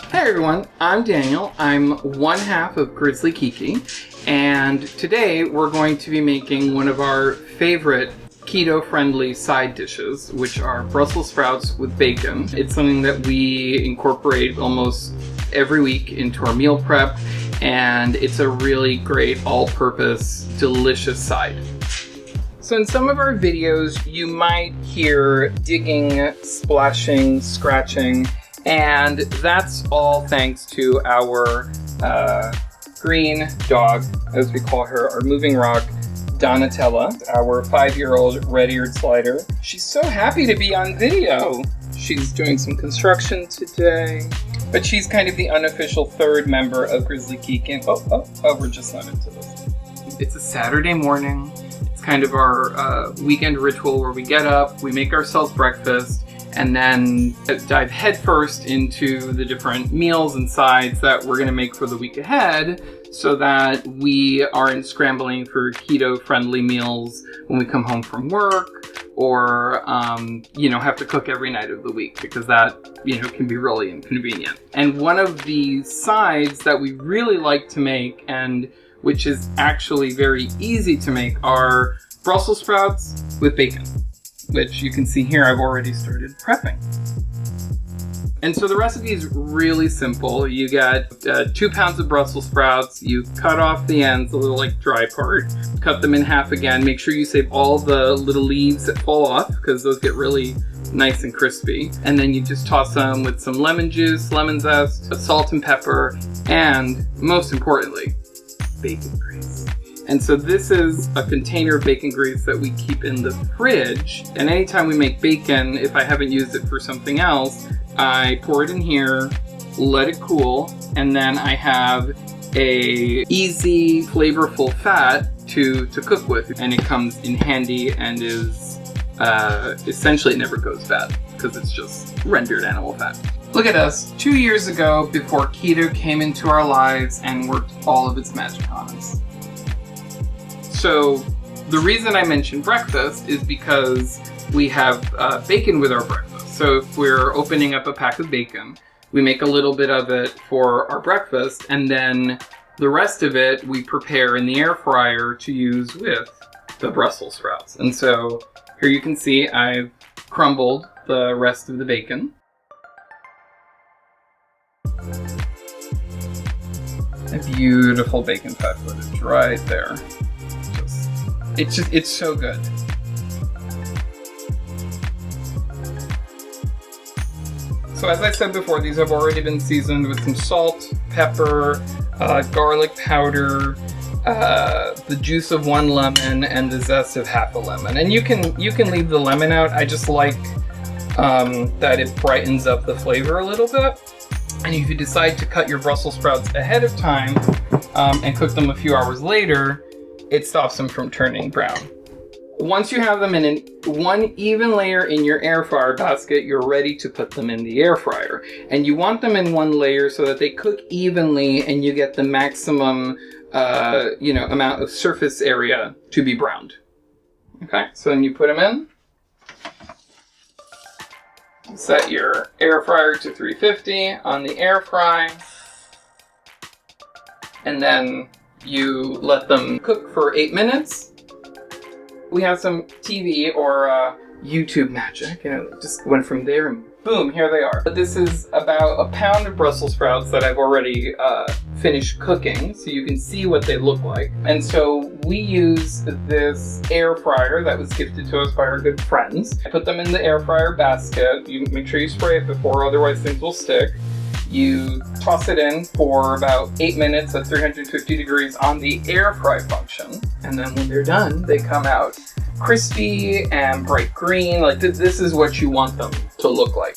Hey everyone, I'm Daniel. I'm one half of Grizzly Kiki, and today we're going to be making one of our favorite keto-friendly side dishes, which are Brussels sprouts with bacon. It's something that we incorporate almost every week into our meal prep, and it's a really great all-purpose, delicious side. So in some of our videos, you might hear digging, splashing, scratching, and that's all thanks to our green dog, as we call her, our moving rock, Donatella, our 5-year-old red-eared slider. She's so happy to be on video. She's doing some construction today, but she's kind of the unofficial third member of Grizzly Kiki. We're just not into this. It's a Saturday morning. It's kind of our weekend ritual where we get up, we make ourselves breakfast, and then dive headfirst into the different meals and sides that we're going to make for the week ahead, so that we aren't scrambling for keto-friendly meals when we come home from work, or have to cook every night of the week, because that can be really inconvenient. And one of the sides that we really like to make, and which is actually very easy to make, are Brussels sprouts with bacon, which you can see here I've already started prepping. And so the recipe is really simple. You got 2 pounds of Brussels sprouts. You cut off the ends, the little like dry part, cut them in half again. Make sure you save all the little leaves that fall off, because those get really nice and crispy. And then you just toss them with some lemon juice, lemon zest, salt and pepper, and most importantly, bacon grease. And so this is a container of bacon grease that we keep in the fridge. And anytime we make bacon, if I haven't used it for something else, I pour it in here, let it cool, and then I have a easy, flavorful fat to cook with. And it comes in handy and is essentially it never goes bad, because it's just rendered animal fat. Look at us, 2 years ago, before keto came into our lives and worked all of its magic on us. So the reason I mentioned breakfast is because we have bacon with our breakfast. So if we're opening up a pack of bacon, we make a little bit of it for our breakfast, and then the rest of it we prepare in the air fryer to use with the Brussels sprouts. And so here you can see I've crumbled the rest of the bacon. A beautiful bacon fat footage right there. It's so good. So as I said before, these have already been seasoned with some salt, pepper, garlic powder, the juice of 1 lemon, and the zest of half a lemon. And you can leave the lemon out. I just like that it brightens up the flavor a little bit. And if you decide to cut your Brussels sprouts ahead of time and cook them a few hours later, it stops them from turning brown. Once you have them in one even layer in your air fryer basket, you're ready to put them in the air fryer. And you want them in one layer so that they cook evenly and you get the maximum amount of surface area to be browned. Okay, so then you put them in. Set your air fryer to 350 on the air fry. And then you let them cook for 8 minutes. We have some TV or YouTube magic, just went from there and boom, here they are. But this is about 1 pound of Brussels sprouts that I've already finished cooking, so you can see what they look like. And so we use this air fryer that was gifted to us by our good friends. I put them in the air fryer basket. You make sure you spray it before, otherwise things will stick. You toss it in for about 8 minutes at 350 degrees on the air fry function. And then when they're done, they come out crispy and bright green. Like this is what you want them to look like.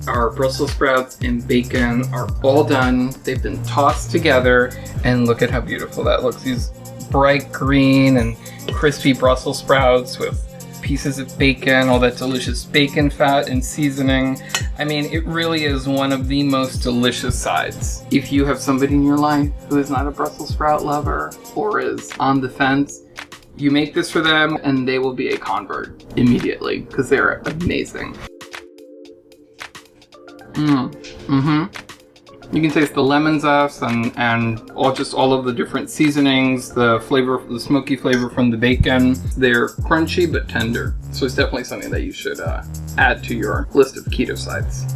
Our Brussels sprouts and bacon are all done. They've been tossed together, and look at how beautiful that looks. These bright green and crispy Brussels sprouts with pieces of bacon, all that delicious bacon fat and seasoning. I mean, it really is one of the most delicious sides. If you have somebody in your life who is not a Brussels sprout lover or is on the fence, You make this for them and they will be a convert immediately because they're amazing. You can taste the lemon zest and all of the different seasonings, the flavor, the smoky flavor from the bacon. They're crunchy but tender. So it's definitely something that you should add to your list of keto sides.